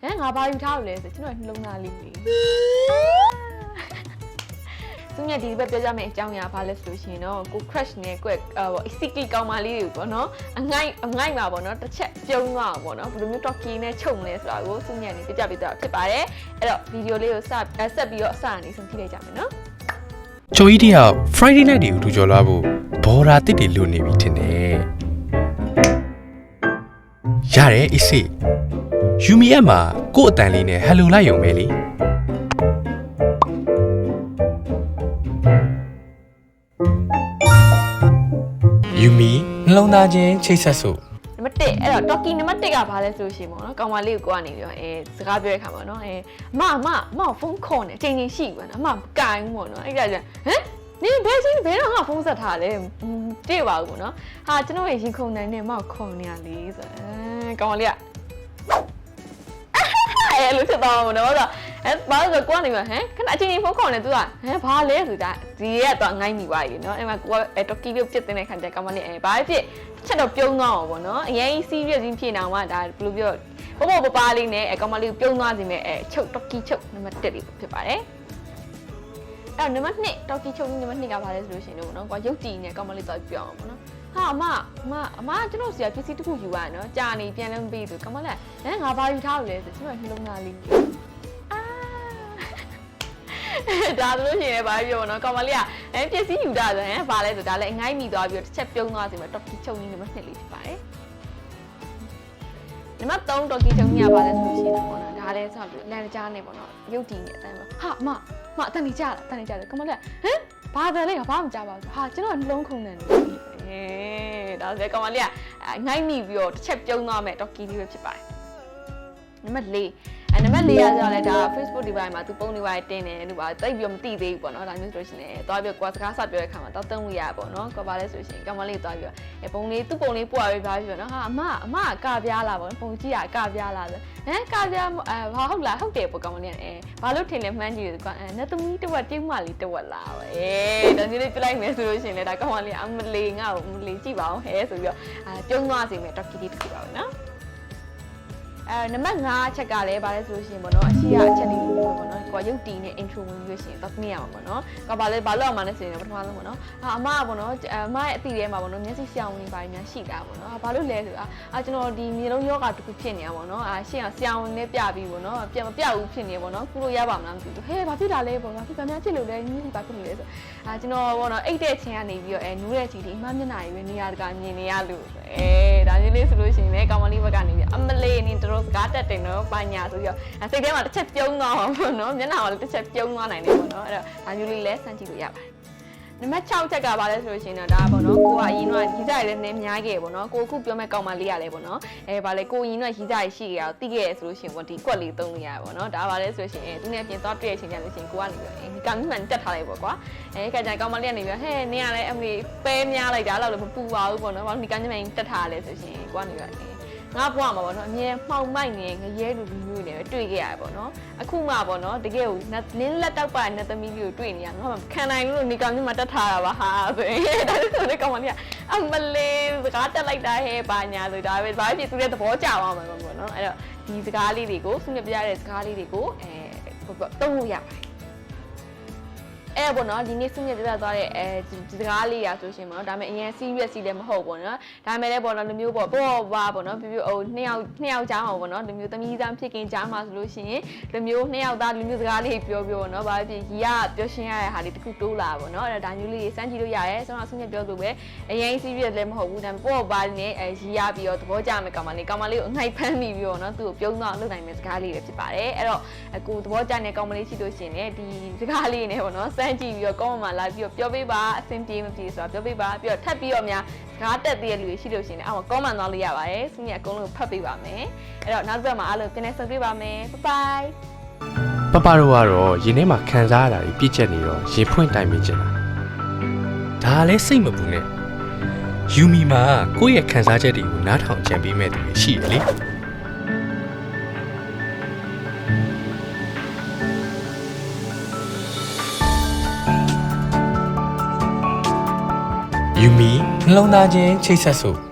ငါဘာယူထားလို့လဲဆိုကျွန်တော်နှလုံးသားလေးသူမြတ်ဒီဘက်ပြောကြမယ့်အကြောင်းအရာဘာလဲဆိုလို့ရှိရင်တော့ကို crush နဲ့ကိုsickly ကောင်းမလေးတွေကိုပေါ့နော်အငိုက်မှာပေါ့နော်တစ်ချက်ပြုံးသွားအောင်ပေါ့နော်ဘယ်လိုမျိုး talkie နဲ့ချုပ်မလဲဆိုတာကိုသူမြတ်နေပြပြပေးတော့ဖြစ်ပါတယ်အဲ့တော့ဗီဒီယိုလေးကိုဆက်ပြီးတော့အစအနေဆုံးကြည့်လိုက်ကြမယ်နော်ချိုကြီးတယောက် Friday night တွေကိုထူကျော်လာဖို့ဘော်ရာတစ်တွေလွတ်နေပြီထင်တယ်ရတယ်အစ်စေယူမီအက်မှာကို့အတန်လေးနဲ့ဟယ်လိုလိုက်ရုံပဲလေယူမီနှလုံးသားချင်းချိတ်ဆက်စို့နံပါတ်1အဲ့တော့ talkie နံပါတ်1ကဘာလဲဆိုရှင်ပေါ့နော်ကောင်မလေးကိုကနေပြီးတော့စကားပြောရခါပေါ့နော်အမဖုန်းခေါ်နေချိန်ရှိပေါ့နော်အမကိုင်းပေါ့နော်အဲ့ဒါကျဟမ်နင်ဘယ်တော့ငါဖုန်းဆက်ထားလဲတွေ့ပါဘူးပေါ့နော်ဟာကျွန်တော်ရင်ခုန်နိုင်နေမောက်ခေါ်နေရလေဆိုကောင်မလေးကအဲ့လိုဖြစ်သွားမှာနော်ဆိုဘာလို့ဆိုကိုကနေမှာခဏအချိန်ဖုန်းခေါ်နေသူကဘာလဲဆိုတာဒီကတော့ငိုင်းမိသွားပြီနော်အဲ့မှာကိုကtalkie လို့ပြစ်တဲ့ခါကျကောင်မလေးဘာဖြစ်ချက်တော့ပြုံးသွားအောင်ပေါ့နော်အရင် serious ကြီးဖြစ်နေအောင်ကဒါဘယ်လိုပြောပပလေးနဲ့ကောင်မလေးကိုပြုံးသွားစီမဲ့ချုပ် talkie ချုပ်နံပါတ်1လေးဖြစ်ပါတယ်အဲ့နံပါတ်2 talkie ချုပ်နံပါတ်2ကဘာလဲဆိုလို့ရှိရင်တော့နော်ကိုရုပ်တည်နေကောင်မလေးတော့ပြောအောင်ပေါ့နော်ဟာအမကျွန်တော်စီကပစ္စည်းတစ်ခုယူရနော်ကြာနေပြန်လည်းမပြီးဘူးကောင်မလေးငါဘာယူထားလို့လဲဆိုကျွန်တော်နှလုံးသားလေးဒါလို့ရှိရင်ဘာပြောနော်ကောင်မလေးကပစ္စည်းယူတာဆိုဘာလဲဆိုဒါလည်းအငိုင်းမိသွားပြီးတော့တစ်ချက်ပြုံးသွားစီမှာ talkie ချုပ်နံပါတ်2လေးဖြစ်ပါတယ်နံပါတ်3 talkie ချုပ်ညပါလဲဆိုလို့ရှိရင်ပေါ့နော်ဒါလည်းဆိုပြီးလန်ကြားနေပေါ့နော်ရုပ်တည်နေအတိုင်းပေါ့ဟာအမအတန်နေကြလားကောင်မလေးဘာတယ်လဲဘာမှမကြပါဘူးဟာကျွန်တော်နှလုံးခုန်နေတယ်ဒါဆိုကောင်မလေးကငိုင်းမိပြီးတော့တစ်ချက်ပြုံးသွားမယ် talkie လေးပဲဖြစ်ပါတယ်နံပါတ်4နံပါတ်4ရဆိုတော့လေဒါ Facebook ဒီပိုင်းမှာသူပုံတွေပါတင်တယ်လို့ပါတိတ်ပြီးတော့မသိသေးဘူးပေါ့နော်ဒါမျိုးဆိုလို့ရှိရင်သွားပြီးတော့စကားဆက်ပြောတဲ့ခါမှာတော့သုံးလို့ရပါပေါ့နော်ကိုပါလဲဆိုရှင်ကောင်မလေးသွားပြီးတော့ပုံလေးသူ့ပုံလေးပို့ရပြီးပါပြီးတော့နော်ဟာအမကပြားလာပေါ့ပုံကြည့်ရကပြားလာဆိုကပြားဟာဟုတ်လားဟုတ်တယ်ပေါ့ကောင်မလေးဘာလို့ထင်လဲမှန်းကြည့်တယ်ကွာနတ်သမီးတဝက်တိမလေးတဝက်လာပဲဒါမျိုးလေးပြလိုက်မယ်ဆိုလို့ရှိရင်လေဒါကောင်မလေးအမလေးငါ့ကိုမလေးကြည့်ပါအောင်ဆိုပြီးတော့ပြုံးသွားစီမယ် talkie လေးတစ်ခုပါပဲနော်နံပါတ်5ချက်ကလည်းဗါလဲဆိုလို့ရှိရင်ပေါ့နော်အရှိရအချက်လေးမျိုးပေါ့နော်ကိုကရုပ်တည်နဲ့ intro ဝင်ပြီးရှင်တော့နေရမှာပေါ့နော်ကဘာလဲဘာလို့အောင်မလဲဆိုရင်ပထမဆုံးပေါ့နော်အမကပေါ့နော်အမရဲ့အသည့်ထဲမှာပေါ့နော်မျက်စိရှောင်နေပါများရှိတာပေါ့နော်ဘာလို့လဲဆိုကျွန်တော်ဒီမျိုးလုံးယောဂတစ်ခုဖြစ်နေရပါတော့ရှင်းအောင်ဆရာဝန်နဲ့ပြပြီးပေါ့နော်ပြမပြဘူးဖြစ်နေပေါ့နော်ကုလို့ရပါမလားမသိဘူးဘာဖြစ်တာလဲပေါ့နော်ဘာများဖြစ်လို့လဲညင်းဘာဖြစ်လို့လဲဆိုကျွန်တော်ပေါ့နော်အိတ်တဲ့ချင်းကနေပြီးတော့နူးတဲ့ချင်းဒီအမမျက်နှာကြီးပဲနေရာတကာမြင်နေရလို့ဒါမျိုးလေးဆိုလို့ရှိရင်လည်းကောင်မလေးဘက်ကနေပြီးအမလေးနေတို့စကားတက်တယ်နော်ပါညာဆိုပြီးတော့စိတ်ထဲမှာတစ်ချက်ပြုံးသွားအောင်ပေါ့နော်မျက်နှာကလည်းတစ်ချက်ပြုံးသွားနိုင်တယ်ပေါ့နော်အဲ့တော့ဒါမျိုးလေးလည်းစမ်းကြည့်လို့ရပါတယ်နံပါတ်6ချက်ကဘာလဲဆိုလို့ရှိရင်တော့ဒါပေါ့နော်ကိုကအရင်ကရီးစားရလည်းနည်းများခဲ့ပေါ့နော်ကိုအခုပြောမဲ့ကောင်မလေးရလဲပေါ့နော်ဘာလဲကိုရင်ကရီးစားရရှိခဲ့အောင်တိခဲ့ရဆိုလို့ရှိရင်ပေါ့ဒီကွက်လေးသုံးလို့ရပေါ့နော်ဒါဘာလဲဆိုလို့ရှိရင်သူနဲ့ပြင်သွားတွေ့ရချင်းကြလို့ရှိရင်ကိုကနေပြီးဒီကမ်းမှန်တက်ထားလိုက်ပေါ့ကွာခါကျကောင်မလေးကနေပြီးနင်းရလဲအမေပဲများလိုက်တာတော့လည်းမပူပါဘူးပေါ့နော်ဘာလို့ဒီကမ်းမှန်တက်ထားလဲဆိုရှင်ကိုကနေပြီးငါဘွားမှာပေါ့နော်အမြဲမှောင်မိုက်နေငရဲလူမျိုးတွေနဲ့တွေ့ခဲ့ရတယ်ပေါ့နော်အခုမှပေါ့နော်တကယ်ကိုနင်းလက်တောက်ပါနဲ့သမီးလေးကိုတွေ့နေရငါမှခံနိုင်လို့နေကောင်ကြီးမှတက်ထားတာပါဟာဆိုရင်ဒါဆိုလေကောင်မလေးကအမလေးစကားတက်လိုက်တာဟဲ့ပါညာဆိုဒါပဲဘာဖြစ်သူရဲ့သဘောကျသွားမှာပေါ့နော်အဲ့တော့ဒီစကားလေးတွေကိုသူနဲ့ပြရတဲ့စကားလေးတွေကိုတုံးလို့ရပါတယ်ပေါ့နော်ဒီနေ့စုညက်ပြပြသွားတဲ့ဒီစကားလေးရာဆိုရှင်ပေါ့နော်ဒါပေမဲ့အရင် serious စီလည်းမဟုတ်ပေါ့နော်ဒါပေမဲ့လည်းပေါ့နော်လူမျိုးပေါ့ပေါ့ပေါ့နော်ပြပြနှစ်ယောက်ကြားမှာပေါ့နော်လူမျိုးသမီးသားဖြစ်ခင်ကြားမှာဆိုလို့ရှိရင်လူမျိုးနှစ်ယောက်သားလူမျိုးစကားလေးပြောပေါ့နော်ဘာဖြစ်ရီကပြောရှင်းရတဲ့ဟာလေးတခုတိုးလာပေါ့နော်အဲ့ဒါမျိုးလေးစမ်းကြည့်လို့ရတယ်ဆိုတော့စုညက်ပြောလို့ပဲအရင် serious လည်းမဟုတ်ဘူးဒါပေမဲ့ပေါ့ပါနဲ့ရီရပြီးတော့သဘောကျမယ်ကောင်မလေးကိုအငိုက်ဖမ်းပြီးပြီးတော့နော်သူ့ကိုပြုံးတော့လုပ်နိုင်မယ့်စကားလေးပဲဖြစ်ပါတယ်အဲ့တော့ကိုသဘောကျတဲ့ကောင်မလေးရှိလို့ရှိရင်လည်းဒီစကားလေးနဲ့ပေါ့နော်စမ်းကြည့်ပြီးတော့ကောင်းမှလာပြီးတော့ပြောပေးပါအဆင်ပြေမပြေဆိုတာပြောပေးပါပြီးတော့ထပ်ပြီးတော့များစကားတက်တဲ့လူတွေရှိလို့ရှိရင်အော်ကောင်းမှသွားလို့ရပါတယ်စုမြတ်အကုန်လုံးဖတ်ပေးပါမယ်အဲ့တော့နောက်တစ်ပတ်မှာအားလုံးပြန်နေဆုံတွေ့ပါမယ်ဘိုင်ပပတို့ကတော့ရင်ထဲမှာခံစားရတာပြည့်ချက်နေတော့ရေဖွင့်တိုင်ပေးချင်တာဒါလည်းစိတ်မပူနဲ့ယူမီမှာကိုယ့်ရဲ့ခံစားချက်တွေကိုနားထောင်ကြံပေးမဲ့သူတွေရှိတယ်လေယူမီနှလုံးသားချင်းချိတ်ဆက်စို့